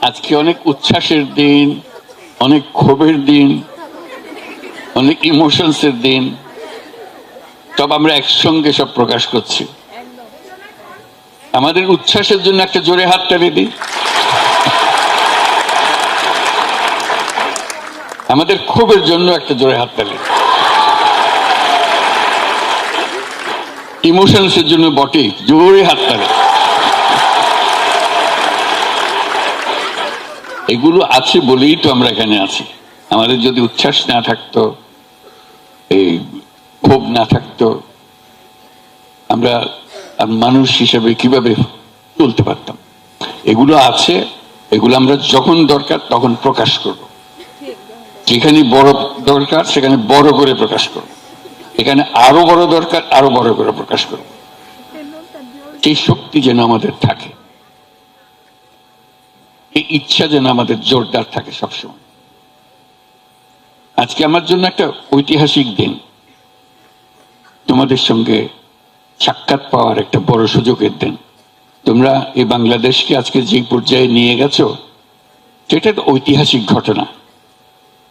আজকে অনেক উচ্ছ্বাসের দিন, অনেক ক্ষোভের দিন, অনেক ইমোশনসের দিন, সব আমরা একসঙ্গে সব প্রকাশ করছি। আমাদের উচ্ছ্বাসের জন্য একটা জোরে হাততালি দিই, আমাদের ক্ষোভের জন্য একটা জোরে হাততালি, ইমোশনসের জন্য বটে জোরে হাততালি। এগুলো আছে বলেই তো আমরা এখানে আছি। আমাদের যদি উচ্ছ্বাস না থাকতো, এই ক্ষোভ না থাকতো, আমরা মানুষ হিসেবে কিভাবে চলতে পারতাম? এগুলো আছে, এগুলো আমরা যখন দরকার তখন প্রকাশ করব। যেখানে বড় দরকার সেখানে বড় করে প্রকাশ করব, এখানে আরো বড় দরকার আরো বড় করে প্রকাশ করব। এই শক্তি যেন আমাদের থাকে, এই ইচ্ছা যেন আমাদের জোরদার থাকে সবসময়। আজকে আমার জন্য একটা ঐতিহাসিক দিন, তোমাদের সঙ্গে সাক্ষাৎ পাওয়ার একটা বড় সুযোগের দিন। তোমরা এই বাংলাদেশকে আজকে যে পর্যায়ে নিয়ে গেছো, সেটা ঐতিহাসিক ঘটনা।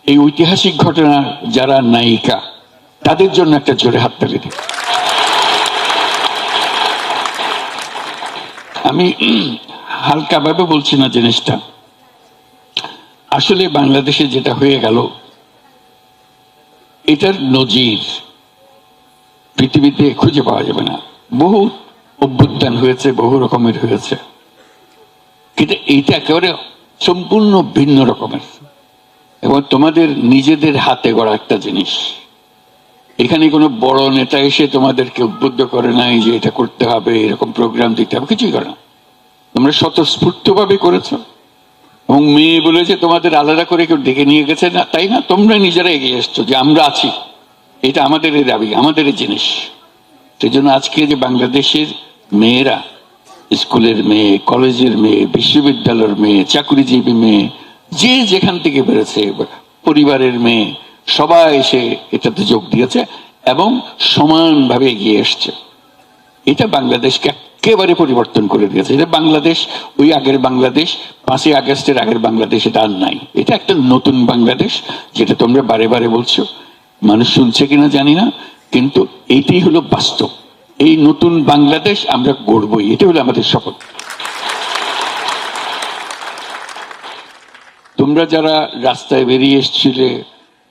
এই ঐতিহাসিক ঘটনা যারা নায়িকা, তাদের জন্য একটা জোরে হাততালি দিই। আমি হালকা ভাবে বলছি না জিনিসটা, আসলে বাংলাদেশে যেটা হয়ে গেল এটার নজির পৃথিবীতে খুঁজে পাওয়া যাবে না। বহু অভ্যুত্থান হয়েছে, বহু রকমের হয়েছে, কিন্তু এইটা একেবারে সম্পূর্ণ ভিন্ন রকমের এবং তোমাদের নিজেদের হাতে গড়া একটা জিনিস। এখানে কোনো বড় নেতা এসে তোমাদেরকে উদ্বুদ্ধ করে নাই যে এটা করতে হবে, এরকম প্রোগ্রাম দিতে হবে, কিছুই করে না। তোমরা স্বতঃস্ফূর্ত ভাবে করেছো এবং মেয়ে বলেছে তোমাদের আলাদা করে কেউ ডেকে নিয়ে গেছে না, তাই না? তোমরা নিজেরা এগিয়ে এসছো যে আমরা আছি, এটা আমাদের দাবি, আমাদের জিনিস। সেই জন্য আজকে যে বাংলাদেশের মেয়েরা, স্কুলের মেয়ে, কলেজের মেয়ে, বিশ্ববিদ্যালয়ের মেয়ে, চাকরিজীবী মেয়ে, যে যেখান থেকে বেরোছে, পরিবারের মেয়ে, সবাই এসে এটাতে যোগ দিয়েছে এবং সমানভাবে এগিয়ে এসছে। এটা বাংলাদেশকে একেবারে পরিবর্তন করে দিয়েছে। এটা বাংলাদেশ ওই আগের বাংলাদেশ, 5ই আগস্টের আগের বাংলাদেশ এটা আর নাই। এটা একটা নতুন বাংলাদেশ, যেটা তোমরা বারে বারে বলছো, মানুষ শুনছে কিনা জানি না, কিন্তু এইটাই হলো বাস্তব। এই নতুন বাংলাদেশ আমরা গড়বই, এটা হলো আমাদের শপথ। তোমরা যারা রাস্তায় বেরিয়ে এসছিলে,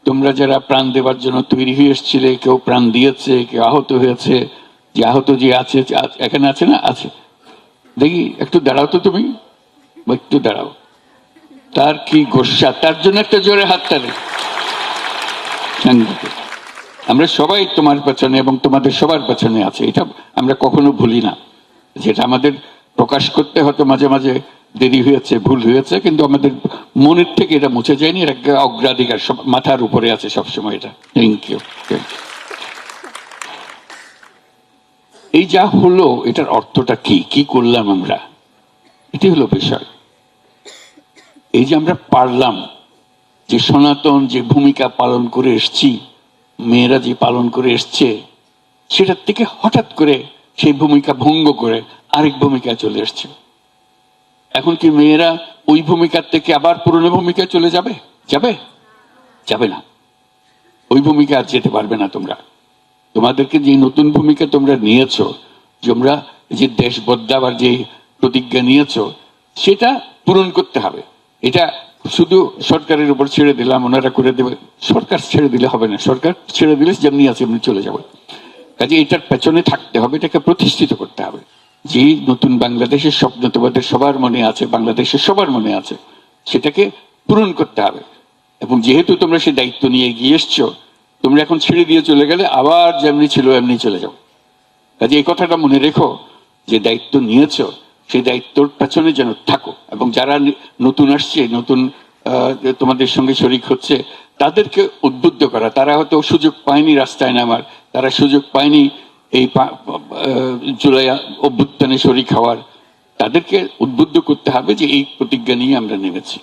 তোমরা যারা প্রাণ দেওয়ার জন্য তৈরি হয়ে এসছিলে, কেউ প্রাণ দিয়েছে, কেউ আহত হয়েছে, যে আহত যে আছে এখানে আছে না, আছে, দেখি একটু দাঁড়াও তো, তুমি একটু দাঁড়াও। তার কি গোস্বা, তার জন্য একটা জোরে হাততালি। আমরা সবাই তোমার পেছনে এবং তোমাদের সবার পেছনে আছে, এটা আমরা কখনো ভুলি না। যেটা আমাদের প্রকাশ করতে হয়তো মাঝে মাঝে দেরি হয়েছে, ভুল হয়েছে, কিন্তু আমাদের মনের থেকে এটা মুছে যায়নি। এর একটা অগ্রাধিকার সব মাথার উপরে আছে সবসময় এটা। Thank you. এই যা হলো, এটার অর্থটা কি, কি করলাম আমরা, এটি হলো বিষয়। এই যে আমরা পারলাম, যে সনাতন যে ভূমিকা পালন করে এসছি, মেয়েরা যে পালন করে এসছে, সেটার থেকে হঠাৎ করে সেই ভূমিকা ভঙ্গ করে আরেক ভূমিকায় চলে এসছে। এখন কি মেয়েরা ওই ভূমিকার থেকে আবার পুরনো ভূমিকায় চলে যাবে? যাবে? যাবে না। ওই ভূমিকা আর যেতে পারবে না তোমরা। তোমাদেরকে যে নতুন ভূমিকা তোমরা নিয়েছো, তোমরা যে দেশ বদলাবার যে প্রতিজ্ঞা নিয়েছো, সেটা পূরণ করতে হবে। এটা শুধু সরকারের উপর ছেড়ে দিলাম, ওনারা করে দেবে, সরকার ছেড়ে দিলে হবে না। সরকার ছেড়ে দিলে যেমনি আছে এমনি চলে যাবে। কাজে এটার পেছনে থাকতে হবে, এটাকে প্রতিষ্ঠিত করতে হবে। যে নতুন বাংলাদেশের স্বপ্ন তোমাদের সবার মনে আছে, বাংলাদেশের সবার মনে আছে, সেটাকে পূরণ করতে হবে। এবং যেহেতু তোমরা সেই দায়িত্ব নিয়ে এগিয়ে এসছো, তোমরা এখন ছেড়ে দিয়ে চলে গেলে আবার যেমনি ছিল এমনি চলে যাও। কাজে এই কথাটা মনে রেখো, যে দায়িত্ব নিয়েছো সেই দায়িত্বর পেছনে যেন থাকো। এবং যারা নতুন আসছে, নতুন তোমাদের সঙ্গে শরিক হচ্ছে, তাদেরকে উদ্বুদ্ধ করা। তারা হয়তো সুযোগ পায়নি রাস্তায় নামার, তারা সুযোগ পায়নি এই জুলাই অভ্যুত্থানে শরিক হওয়ার, তাদেরকে উদ্বুদ্ধ করতে হবে যে এই প্রতিজ্ঞা নিয়ে আমরা নেমেছি।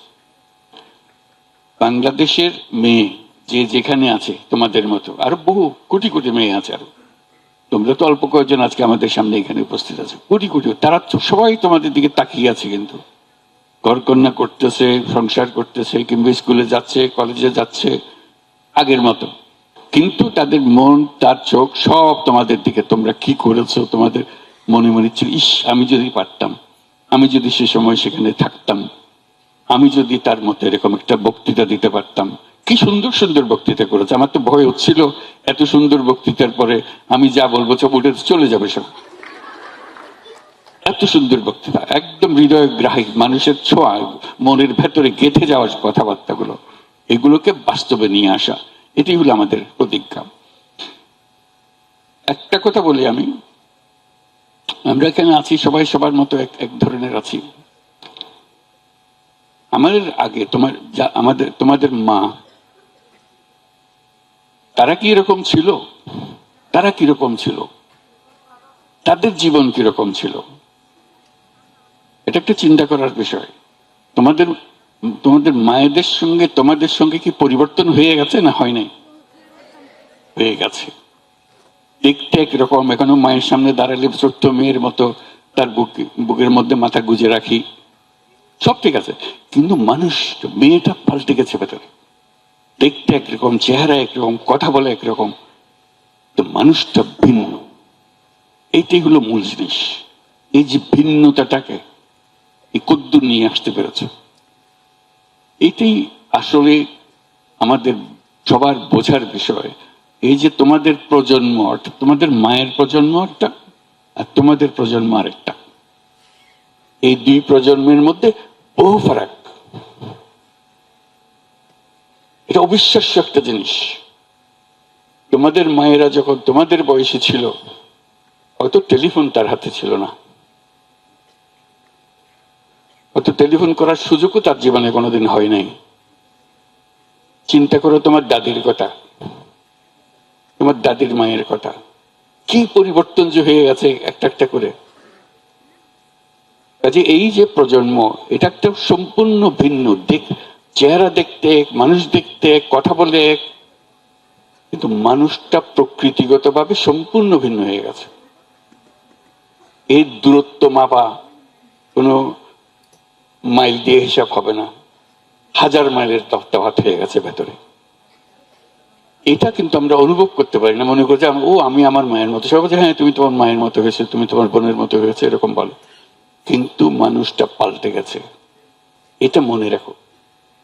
বাংলাদেশের মেয়ে যে যেখানে আছে, তোমাদের মতো আরো বহু কোটি কোটি মেয়ে আছে, আরো তোমরা তো অল্প কয়েকজন আজকে আমাদের সামনে এখানে উপস্থিত আছে, কোটি কোটি, তারা সবাই তোমাদের দিকে তাকিয়ে আছে। কিন্তু ঘরকন্যা করতেছে, সংসার করতেছে, কিংবা স্কুলে যাচ্ছে, কলেজে যাচ্ছে আগের মতো, কিন্তু তাদের মন, তার চোখ সব তোমাদের দিকে। তোমরা কি করেছো, তোমাদের মনে মনে ছিল, ইস আমি যদি পারতাম, আমি যদি সে সময় সেখানে থাকতাম, আমি যদি তার মতো এরকম একটা বক্তৃতা দিতে পারতাম। কি সুন্দর সুন্দর বক্তৃতা করেছে। আমার তো ভয় হচ্ছিল এত সুন্দর বক্তৃতার পরে আমি যা বলবো সব উঠে চলে যাবে সব। এত সুন্দর বক্তৃতা, একদম হৃদয়গ্রাহী, মানুষের ছোঁয়া, মনের ভেতরে গেঁথে যাওয়ার কথাবার্তাগুলো, এগুলোকে বাস্তবে নিয়ে আসা, এটি হলো আমাদের প্রতিজ্ঞা। একটা কথা বলি আমি, আমরা এখানে আছি সবাই সবার মতো এক ধরনের আছি। আমাদের আগে তোমাদের মা, তারা কি এরকম ছিল? তারা কিরকম ছিল? তাদের জীবন কিরকম ছিল? এটা একটা চিন্তা করার বিষয়। তোমাদের তোমাদের মায়েদের সঙ্গে তোমাদের সঙ্গে কি পরিবর্তন হয়ে গেছে না হয় নাই? হয়ে গেছে। দেখতে একরকম, এখনো মায়ের সামনে দাঁড়ালে ছোট্ট মেয়ের মতো তার বুকের মধ্যে মাথা গুজে রাখি, সব ঠিক আছে, কিন্তু মানুষ, মেয়েটা পাল্টে গেছে ভেতরে। দেখতে একরকম, চেহারা একরকম, কথা বলে একরকম, তো মানুষটা ভিন্ন। এইটাই হলো মূল জিনিস। এই যে ভিন্নতাটাকে এই কদ্দুর নিয়ে আসতে পেরেছে, এইটাই আসলে আমাদের সবার বোঝার বিষয়। এই যে তোমাদের প্রজন্ম, তোমাদের মায়ের প্রজন্ম একটা, আর তোমাদের প্রজন্ম আরেকটা, এই দুই প্রজন্মের মধ্যে বহু ফারাক। এটা অবিশ্বাস্য একটা জিনিস। তোমাদের মায়েরা যখন তোমাদের বয়সী ছিল, হয়তো টেলিফোন তার হাতে ছিল না, হয়তো টেলিফোন করার সুযোগও তার জীবনে কোনোদিন হয় নাই। চিন্তা করো তোমার দাদির কথা, তোমার দাদির মায়ের কথা, কি পরিবর্তন যে হয়ে গেছে একটা একটা করে। কাজে এই যে প্রজন্ম, এটা একটা সম্পূর্ণ ভিন্ন দিক। চেহারা দেখতে এক, মানুষ দেখতে এক, কথা বলে এক, কিন্তু মানুষটা প্রকৃতিগতভাবে সম্পূর্ণ ভিন্ন হয়ে গেছে। এই দূরত্ব মাপা কোনো মাইল দিয়ে হিসাব হবে না, 1000 মাইলের তফাৎ হয়ে গেছে ভেতরে। এটা কিন্তু আমরা অনুভব করতে পারি না, মনে করছি আমি আমার মায়ের মতো। সবাই বলছে হ্যাঁ তুমি তোমার মায়ের মতো হয়েছে, তুমি তোমার বোনের মতো হয়েছে, এরকম বলো, কিন্তু মানুষটা পাল্টে গেছে। এটা মনে রাখো।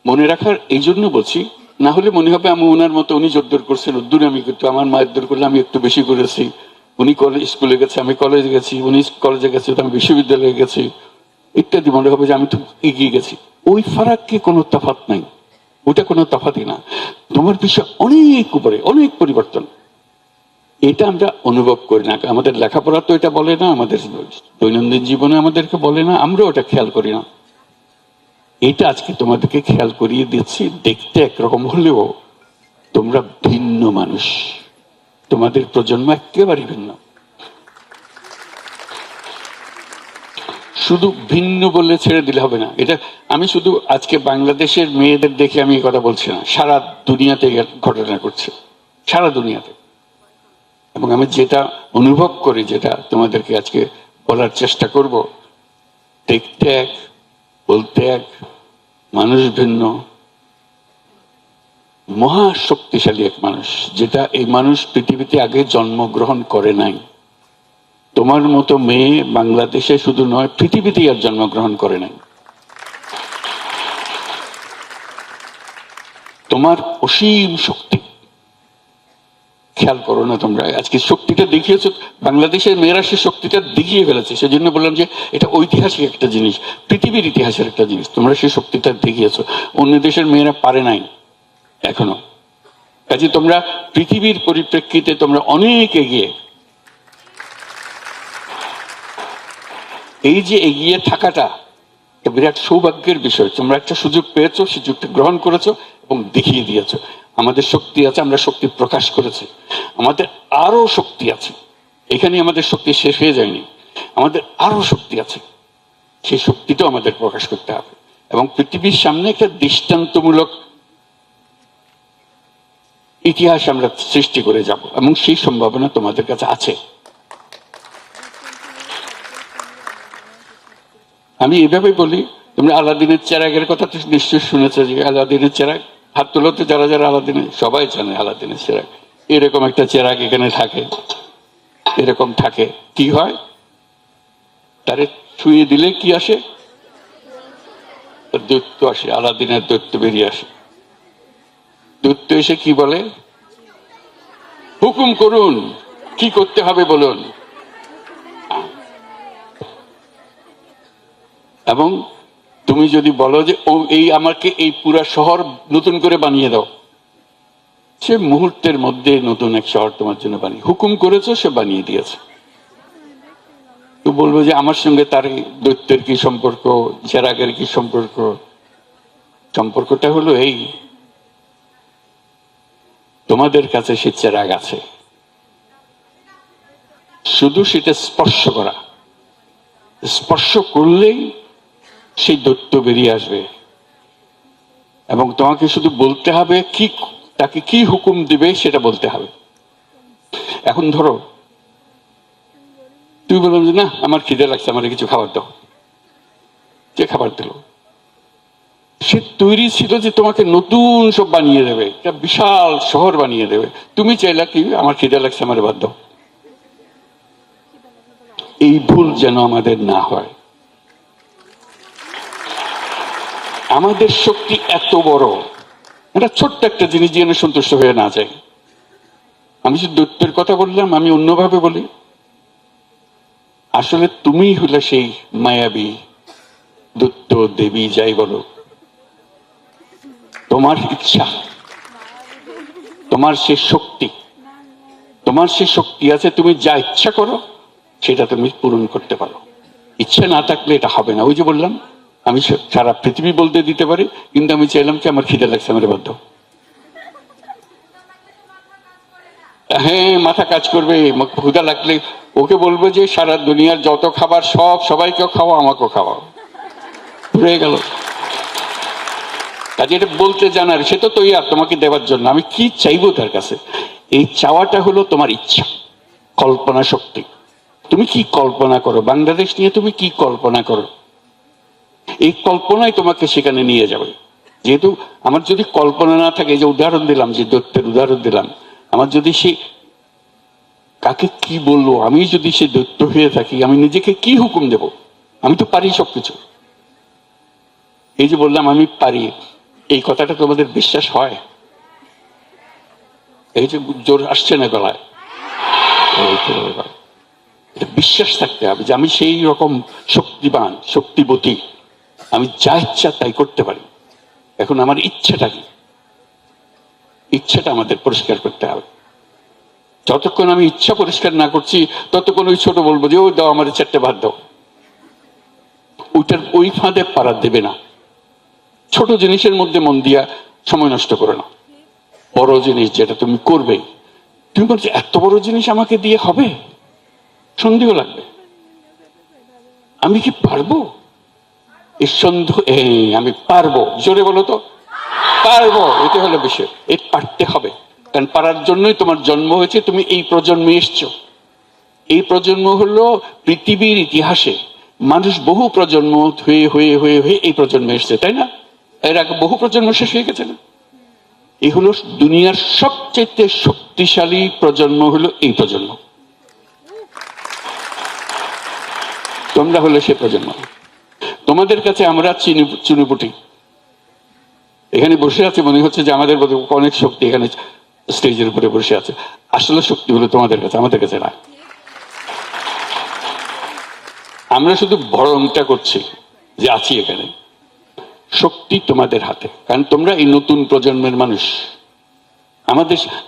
মনে রাখার এই জন্য বলছি, না হলে মনে হবে আমি ওনার মতো, উনি জোরদার করছেন, উদ্দুর আমি করতে, আমার মায়ের দূর করলে আমি একটু বেশি করেছি, উনি স্কুলে গেছে আমি কলেজে গেছি, উনি কলেজে গেছে আমি বিশ্ববিদ্যালয়ে গেছি ইত্যাদি, মনে হবে যে আমি তো এগিয়ে গেছি। ওই ফারাক কি কোনো তফাৎ নাই, ওটা কোনো তফাৎই না। তোমার বিষয় অনেক উপরে, অনেক পরিবর্তন। এটা আমরা অনুভব করি না, আমাদের লেখাপড়া তো এটা বলে না, আমাদের দৈনন্দিন জীবনে আমাদেরকে বলে না, আমরা ওটা খেয়াল করি না। এটা আজকে তোমাদেরকে খেয়াল করিয়ে দিচ্ছি। দেখতে একরকম হলেও তোমরা ভিন্ন মানুষ, তোমাদের প্রজন্ম একেবারে ভিন্ন। শুধু ভিন্ন বললে ছেড়ে দিলে হবে না। এটা আমি শুধু আজকে বাংলাদেশের মেয়েদের দেখে আমি এই কথা বলছি না, সারা দুনিয়াতে ঘটনা করছে, সারা দুনিয়াতে। এবং আমি যেটা অনুভব করি, যেটা তোমাদেরকে আজকে বলার চেষ্টা করব, দেখতে এক, বলতে এক, মানুষ ভিন্ন, মহা শক্তিশালী এক মানুষ, যেটা এই মানুষ পৃথিবীতে আগে জন্মগ্রহণ করে নাই। তোমার মতো মেয়ে বাংলাদেশে শুধু নয়, পৃথিবীতেই আর জন্মগ্রহণ করে নাই। তোমার অসীম শক্তি খেয়াল করো না তোমরা? আজকে শক্তিটা দেখিয়েছো, বাংলাদেশের মেয়েরা সে শক্তিটা দেখিয়ে ফেলেছে। সেজন্য বললাম যে এটা ঐতিহাসিক একটা জিনিস, পৃথিবীর ইতিহাসের একটা জিনিস। তোমরা সেই শক্তিটা দেখিয়েছো, অন্য দেশের মেয়েরা পারে নাই এখনো। কাজে তোমরা পৃথিবীর পরিপ্রেক্ষিতে তোমরা অনেক এগিয়ে। এই যে এগিয়ে থাকাটা বিরাট সৌভাগ্যের বিষয়। তোমরা একটা সুযোগ পেয়েছো, সুযোগটা গ্রহণ করেছো এবং দেখিয়ে দিয়েছো। আমাদের শক্তি আছে, আমরা শক্তি প্রকাশ করেছি, আমাদের আরো শক্তি আছে। এখানে আমাদের শক্তি শেষ হয়ে যায়নি, আমাদের আরো শক্তি আছে। সেই শক্তিটাও আমাদের প্রকাশ করতে হবে এবং পৃথিবীর সামনে একটা দৃষ্টান্তমূলক ইতিহাস আমরা সৃষ্টি করে যাব, এবং সেই সম্ভাবনা তোমাদের কাছে আছে। আমি এভাবে বলি, তোমরা আলাদিনের চেরাগের কথা তো নিশ্চয় শুনেছো, যে আলাদিনের চেরাগ, হাত তোলো তো যারা যারা আলাদিনের, সবাই জানে আলাদিনের চেরাগ। এরকম একটা চেরাগ এখানে থাকে, এরকম থাকে, কি হয়, তারে ছুঁয়ে দিলে কি আসে, দৈত্য আসে, আলাদিনের দৈত্য বেরিয়ে আসে। দৈত্য এসে কি বলে, হুকুম করুন, কি করতে হবে বলুন। এবং তুমি যদি বলো যে ও এই আমাকে এই পুরা শহর নতুন করে বানিয়ে দাও, সে মুহূর্তের মধ্যে নতুন এক শহর তোমার জন্য বানিয়ে, হুকুম করেছো, সে বানিয়ে দিয়েছে। তো বলবো যে আমার সঙ্গে তার দৈত্যের কি সম্পর্ক, চেরাগের কি সম্পর্ক? সম্পর্কটা হলো এই, তোমাদের কাছে সে চেরাগ আছে, শুধু সেটা স্পর্শ করা, স্পর্শ করলেই সেই দৈত্য বেরিয়ে আসবে। এবং তোমাকে শুধু বলতে হবে কি, তাকে কি হুকুম দিবে সেটা বলতে হবে। এখন ধরো তুই বললাম যে না আমার খিদে লাগছে, আমার কিছু খাবার দাও, যে খাবার দিল, সে তৈরি ছিল যে তোমাকে নতুন সব বানিয়ে দেবে, একটা বিশাল শহর বানিয়ে দেবে। তুমি চাইলা কি, আমার খিদে লাগছে, আমার বাদ দাও। এই ভুল যেন আমাদের না হয়। আমাদের শক্তি এত বড়, এটা ছোট্ট একটা জিনিস যেন সন্তুষ্ট হয়ে না যায়। আমি যে দৈত্যের কথা বললাম, আমি অন্যভাবে বলি, আসলে তুমি হলে সেই মায়াবী দৈত্য, দেবী, যাই বলো, তোমার ইচ্ছা, তোমার সে শক্তি, তোমার সে শক্তি আছে, তুমি যা ইচ্ছা করো সেটা তুমি পূরণ করতে পারো। ইচ্ছা না থাকলে এটা হবে না। ওই যে বললাম, আমি সারা পৃথিবী বলতে দিতে পারি, কিন্তু আমি চাইলাম কি আমার খিদে লাগছে, আমার বাধ্য। হ্যাঁ, মাথা কাজ করবে, ক্ষুধা লাগলে ওকে বলবো যে সারা দুনিয়ার যত খাবার সব সবাইকেও খাওয়া, আমাকেও খাওয়াও, হয়ে গেল। কাজে এটা বলতে জানার, সে তো তৈরি তোমাকে দেওয়ার জন্য। আমি কি চাইবো তার কাছে, এই চাওয়াটা হলো তোমার ইচ্ছা, কল্পনা শক্তি। তুমি কি কল্পনা করো, বাংলাদেশ নিয়ে তুমি কি কল্পনা করো, এই কল্পনাই তোমাকে সেখানে নিয়ে যাবে। যেহেতু আমার যদি কল্পনা না থাকে, যে উদাহরণ দিলাম, যে দৈত্যের উদাহরণ দিলাম, আমার যদি সে কাকে কি বলবো, আমি যদি সে দৈত্য হয়ে থাকি, আমি নিজেকে কি হুকুম দেব? আমি তো পারি সবকিছু। এই যে বললাম আমি পারি, এই কথাটা তোমাদের বিশ্বাস হয়? এই যে জোর আসছে না গলায়, এটা বিশ্বাস থাকতে হবে যে আমি সেই রকম শক্তিবান, শক্তিবতী, আমি যা ইচ্ছা তাই করতে পারি। এখন আমার ইচ্ছাটা কি, ইচ্ছাটা আমাদের পরিষ্কার করতে হবে। যতক্ষণ আমি ইচ্ছা পরিষ্কার না করছি, ততক্ষণ ওই ছোট বলবো যে ও দাও আমার 4টে ভাত দাও, ওইটার ওই ফাঁদে পাড়া দেবে না। ছোট জিনিসের মধ্যে মন দিয়া সময় নষ্ট করো না। বড় জিনিস যেটা তুমি করবেই, তুমি বলছো এত বড় জিনিস আমাকে দিয়ে হবে, সন্দেহ লাগবে, আমি কি পারবো? এই সন্দেহ, আমি পারবো, জোরে বলো তো, পারবো, এটা হলো বিষয়। এই পারতে হবে, কারণ পারার জন্যই তোমার জন্ম হয়েছে, তুমি এই প্রজন্মে এসছো। এই প্রজন্ম হলো পৃথিবীর ইতিহাসে মানুষ বহু প্রজন্ম হয়ে হয়ে হয়ে হয়ে এই প্রজন্মে এসছে, তাই না? এর আগে বহু প্রজন্ম শেষ হয়ে গেছে না? এই হলো দুনিয়ার সবচেয়ে শক্তিশালী প্রজন্ম, হলো এই প্রজন্ম। তোমরা হলে সে প্রজন্ম। তোমাদের কাছে আমরা চুনুপুটি, এখানে বসে আছে, মনে হচ্ছে যে আমাদের অনেক শক্তি এখানে স্টেজের উপরে বসে আছে। আসলে শক্তি হলো তোমাদের কাছে, আমাদের কাছে না। আমরা শুধু বরংটা করছি যে আছি এখানে। শক্তি তোমাদের হাতে, কারণ তোমরা এই নতুন প্রজন্মের মানুষ।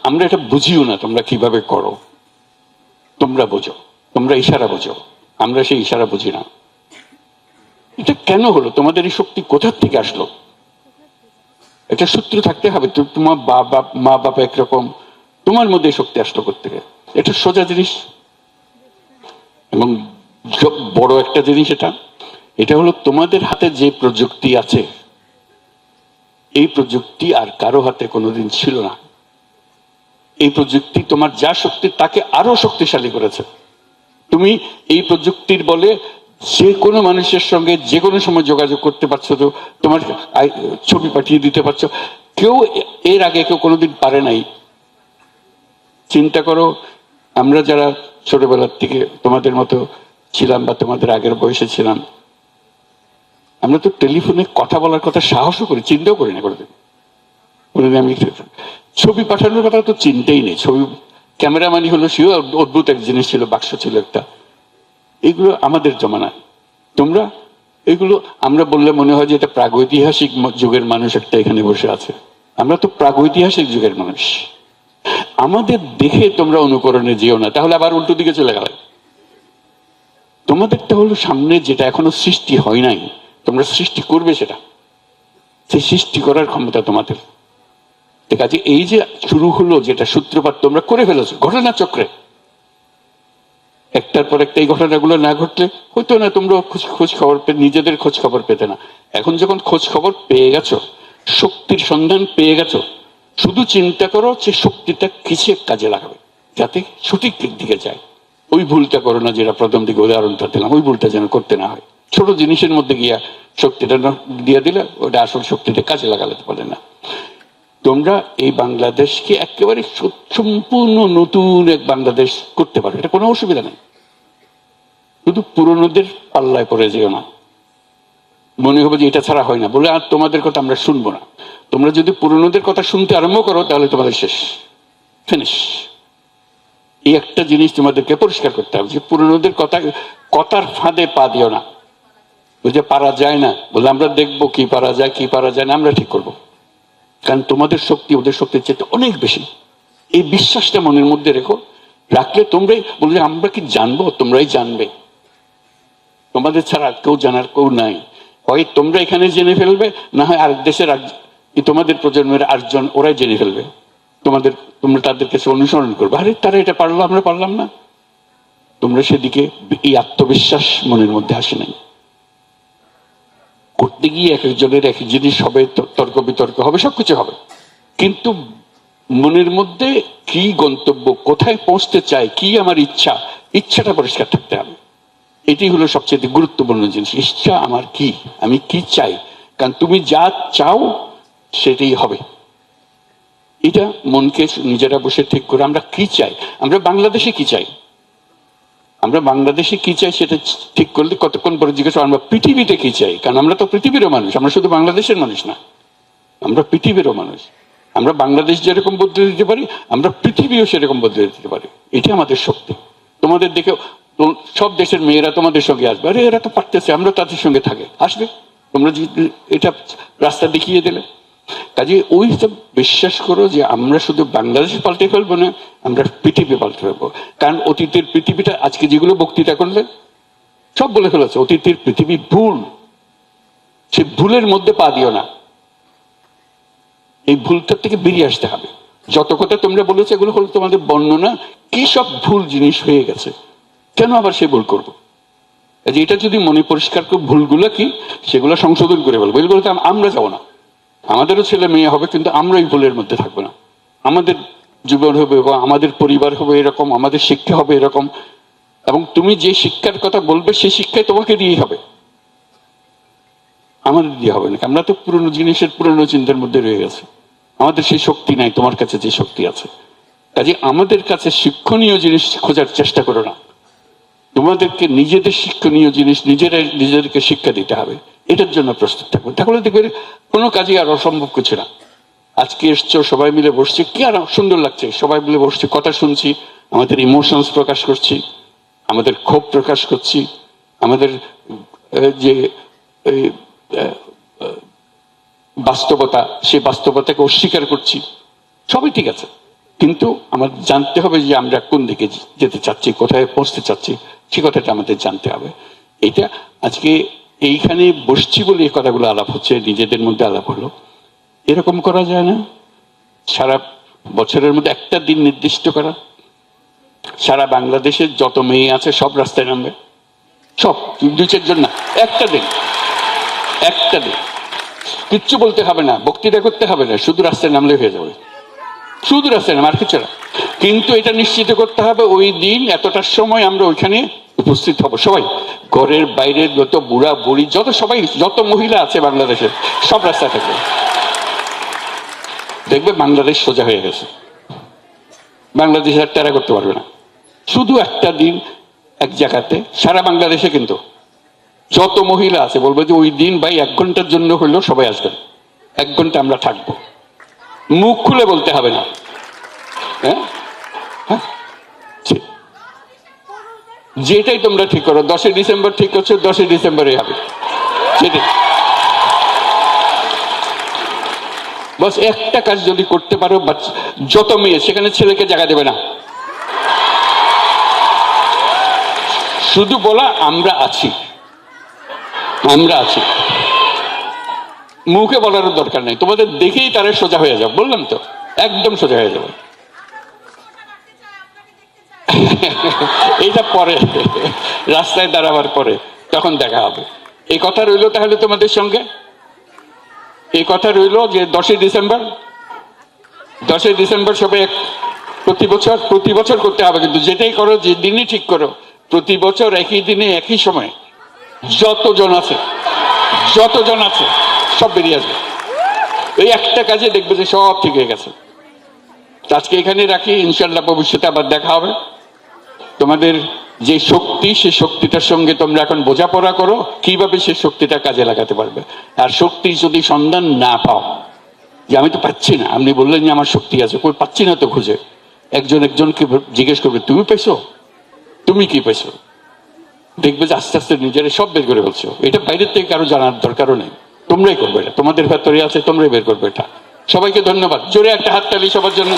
আমরা এটা বুঝিও না তোমরা কিভাবে করো, তোমরা বোঝো, তোমরা ইশারা বোঝো, আমরা সেই ইশারা বুঝি না। এটা কেন হলো, তোমাদের এই শক্তি কোথার থেকে আসলো? এটা সূত্র থাকতে হবে। তোমার মা বাবা একরকম, তোমার মধ্যে শক্তি আসলো করতে, এটা সোজা জিনিস। এবং বড় একটা জিনিস এটা হলো তোমাদের হাতে যে প্রযুক্তি আছে, এই প্রযুক্তি আর কারো হাতে কোনোদিন ছিল না। এই প্রযুক্তি তোমার যা শক্তি তাকে আরো শক্তিশালী করেছে। তুমি এই প্রযুক্তির বলে যে কোনো মানুষের সঙ্গে যে কোনো সময় যোগাযোগ করতে পারছো, তো তোমার ছবি পাঠিয়ে দিতে পারছো। কেউ এর আগে কেউ কোনোদিন পারে নাই। চিন্তা করো, আমরা যারা ছোটবেলার থেকে তোমাদের মতো ছিলাম বা তোমাদের আগের বয়সে ছিলাম, আমরা তো টেলিফোনে কথা বলার কথা সাহসও করি, চিন্তাও করি না কোনোদিন। আমি ছবি পাঠানোর কথা তো চিন্তাই নেই। ছবি ক্যামেরাম্যানই হলো, সেও অদ্ভুত এক জিনিস ছিল, বাক্স ছিল একটা। এগুলো আমাদের জমানা। তোমরা এগুলো আমরা বললে মনে হয় যে এটা প্রাগৈতিহাসিক যুগের মানুষ একটা এখানে বসে আছে। আমরা তো প্রাগৈতিহাসিক যুগের মানুষ। আমাদের দেখে তোমরা অনুকরণে যেও না, তাহলে আবার উল্টো দিকে চলে গেল। তোমাদেরটা হলো সামনে যেটা এখনো সৃষ্টি হয় নাই, তোমরা সৃষ্টি করবে সেটা। সেই সৃষ্টি করার ক্ষমতা তোমাদের। ঠিক আছে, এই যে শুরু হলো যেটা সূত্রপাত তোমরা করে ফেলেছো ঘটনা চক্রে, একটার পর একটা এই ঘটনাগুলো না ঘটলে হইতো না। তোমরা খোঁজ খবর নিজেদের খোঁজ খবর পেতে না। এখন যখন খোঁজ খবর পেয়ে গেছো, শক্তির সন্ধান পেয়ে গেছো, শুধু চিন্তা করো যে শক্তিটা কিসে কাজে লাগাবে যাতে সঠিক দিকে যায়। ওই ভুলটা করো না, যেটা প্রথম দিকে উদাহরণটা দিলাম, ওই ভুলটা যেন করতে না হয়। ছোট জিনিসের মধ্যে গিয়া শক্তিটা দিয়ে দিলে ওটা আসল শক্তিটা কাজে লাগাতে পারে না। তোমরা এই বাংলাদেশকে একেবারে সম্পূর্ণ নতুন এক বাংলাদেশ করতে পারো, এটা কোনো অসুবিধা নেই। শুধু পুরনোদের পাল্লায় পড়ে যেও না। মনে হবে যে এটা ছাড়া হয় না বলে আর তোমাদের কথা আমরা শুনবো না। তোমরা যদি পুরনোদের কথা শুনতে আরম্ভ করো তাহলে তোমাদের শেষ, ফিনিশ। এই একটা জিনিস তোমাদেরকে পরিষ্কার করতে হবে যে পুরনোদের কথার ফাঁদে পা দিও না। বুঝে পারা যায় না বলে আমরা দেখবো কি পারা যায় কি পারা যায় না আমরা ঠিক করবো। কারণ তোমাদের শক্তি ওদের শক্তির চেয়ে অনেক বেশি। এই বিশ্বাসটা মনের মধ্যে রেখো। রাখলে তোমরাই বলবে আমরা কি জানবো, তোমরাই জানবে। তোমাদের ছাড়া কেউ জানার কেউ নাই। হয় তোমরা এখানে জেনে ফেলবে, না হয় আরেক দেশের তোমাদের প্রজন্মের আরেকজন ওরাই জেনে ফেলবে। তোমরা তাদের কাছে অনুসরণ করবে, আরে তারা এটা পারলো আমরা পারলাম না। তোমরা সেদিকে এই আত্মবিশ্বাস মনের মধ্যে আসে নাই। করতে গিয়ে এক একজনের এক এক জিনিস হবে, তর্ক বিতর্ক হবে, সবকিছু হবে, কিন্তু মনের মধ্যে কি গন্তব্য, কোথায় পৌঁছতে চাই, কি আমার ইচ্ছাটা পরিষ্কার থাকতে হবে। এটি হলো সবচেয়ে গুরুত্বপূর্ণ জিনিস। ইচ্ছা আমার কি, আমি কি চাই। কারণ তুমি যা চাও সেটাই হবে। এটা মনকে নিজেরা বসে ঠিক করে আমরা কি চাই, আমরা বাংলাদেশে কি চাই, আমরা বাংলাদেশে কি চাই সেটা ঠিক করলে কতক্ষণ পরে জিজ্ঞাসা আমরা পৃথিবীতে কি চাই। কারণ আমরা তো পৃথিবীরও মানুষ, আমরা শুধু বাংলাদেশের মানুষ না, আমরা পৃথিবীরও মানুষ। আমরা বাংলাদেশ যেরকম বদলে দিতে পারি, আমরা পৃথিবীও সেরকম বদলে দিতে পারি। এটা আমাদের শক্তি। তোমাদের দেখে সব দেশের মেয়েরা তোমাদের সঙ্গে আসবে, আরে এরা তো পারতেছে, আমরা তাদের সঙ্গে থাকে, আসবে। তোমরা এটা রাস্তা দেখিয়ে দিলে। কাজে ওই সব বিশ্বাস করো যে আমরা শুধু বাংলাদেশ পাল্টে ফেলবো না, আমরা পৃথিবী পাল্টে ফেলবো। কারণ অতীতের পৃথিবীটা আজকে যেগুলো বক্তৃতা করলে সব বলে ফেলেছে, অতীতের পৃথিবী ভুল। সে ভুলের মধ্যে পা দিও না। এই ভুলটার থেকে বেরিয়ে আসতে হবে। যত কথা তোমরা বলেছো এগুলো হলো তোমাদের বর্ণনা, কি সব ভুল জিনিস হয়ে গেছে, কেন আবার সে ভুল করবো। এটা যদি মনে পরিষ্কার করে ভুলগুলো কি সেগুলো সংশোধন করে বলবো, এগুলোতে আমরা যাবো না। আমাদেরও ছেলে মেয়ে হবে, কিন্তু আমরা এই ভুলের মধ্যে থাকবো না। আমাদের জীবন হবে বা আমাদের পরিবার হবে এরকম, আমাদের শিক্ষা হবে এরকম। এবং তুমি যে শিক্ষার কথা বলবে সেই শিক্ষায় তোমাকে দিয়েই হবে, আমাদের দিয়ে হবে না। আমরা তো পুরনো জিনিসের পুরনো চিন্তার মধ্যে রয়ে গেছে, আমাদের সেই শক্তি নাই তোমার কাছে যে শক্তি আছে। কাজে আমাদের কাছে শিক্ষণীয় জিনিস খোঁজার চেষ্টা করো না। তোমাদেরকে নিজেদের শিক্ষণীয় জিনিস নিজেদেরকে শিক্ষা দিতে হবে। এটার জন্য প্রস্তুত থাকবে, তাহলে দেখবে কোনো কাজই আর অসম্ভব কিছু না। আজকে এসছো, সবাই মিলে বসছি, কি আর সুন্দর লাগছে, সবাই মিলে বসছি, কথা শুনছি, আমাদের ইমোশনস প্রকাশ করছি, আমাদের ক্ষোভ প্রকাশ করছি, আমাদের যে বাস্তবতা, সেই বাস্তবতাকে অস্বীকার করছি, সবই ঠিক আছে। কিন্তু আমাদের জানতে হবে যে আমরা কোন দিকে যেতে চাচ্ছি, কোথায় পৌঁছতে চাচ্ছি, সে কথাটা আমাদের জানতে হবে। এটা আজকে এইখানে বসছি বলে এই কথাগুলো আলাপ হচ্ছে, নিজেদের মধ্যে আলাপ হলো। এরকম করা যায় না। সারা বছরের মধ্যে একটা দিন নির্দিষ্ট করা, সারা বাংলাদেশের যত মেয়ে আছে সব রাস্তায় নামবে, সব, 2-4 জন না, একটা দিন কিচ্ছু বলতে হবে না, বক্তৃতা করতে হবে না, শুধু রাস্তায় নামলে হয়ে যাবে, শুধু রাস্তায় নাম, আর কিছু না। কিন্তু এটা নিশ্চিত করতে হবে ওই দিন এতটার সময় আমরা ওইখানে উপস্থিত হব সবাই, ঘরের বাইরের যত বুড়া বুড়ি যত সবাই যত মহিলা আছে বাংলাদেশের সব রাস্তায় থাকবে। দেখবে বাংলাদেশ সোজা হয়ে গেছে, বাংলাদেশ আর টেরা করতে পারবে না। শুধু একটা দিন এক জায়গাতে সারা বাংলাদেশে কিন্তু যত মহিলা আছে বলবো যে ওই দিন ভাই 1 ঘন্টার জন্য হইলেও সবাই আসবেন, 1 ঘন্টা আমরা থাকবো, মুখ খুলে বলতে হবে না। হ্যাঁ হ্যাঁ, যেটাই তোমরা ঠিক করো, 10 ডিসেম্বর ঠিক করছো, 10 ডিসেম্বরে হবে সেটাই। বাস একটা কাজ যদি করতে পারো, যত মেয়ে সেখানে ছেলেকে জায়গা দেবে না, শুধু বলা আমরা আছি, আমরা আছি, মুখে বলার দরকার নেই, তোমাদের দেখেই তারা সোজা হয়ে যাবে, বললাম তো একদম সোজা হয়ে যাবে। এইটা পরে রাস্তায় দাঁড়াবার পরে তখন দেখা হবে। এই কথা রইল তাহলে তোমাদের সঙ্গে, এই কথা রইল যে 10 ডিসেম্বর, 10 ডিসেম্বর সবাই প্রতি বছর করতে হবে, কিন্তু যেটাই করো যে দিনই ঠিক করো প্রতি বছর একই দিনে একই সময় যতজন আছে সব বেরিয়ে আসবে, এই একটা কাজে দেখবে যে সব ঠিক হয়ে গেছে। আজকে এখানে রাখি, ইনশাল্লাহ ভবিষ্যতে আবার দেখা হবে। তোমাদের যে শক্তি, সেই শক্তিটার সঙ্গে তোমরা এখন বোঝাপড়া করো কিভাবে সেই শক্তিটা কাজে লাগাতে পারবে। আর শক্তি যদি সন্ধান না পাও, যে আমি তো পাচ্ছি না, আপনি বললেন যে আমার শক্তি আছে, কই পাচ্ছি না তো খুঁজে, একজনকে জিজ্ঞেস করবে তুমি পেয়েছো, তুমি কি পেয়েছো, দেখবে যে আস্তে আস্তে নিজেরা সব বের করে ফেলছো। এটা বাইরের থেকে কারো জানার দরকারও নেই, তোমরাই করবে, এটা তোমাদের ভেতরে আছে, তোমরাই বের করবে এটা। সবাইকে ধন্যবাদ, জোরে একটা হাততালি সবার জন্য।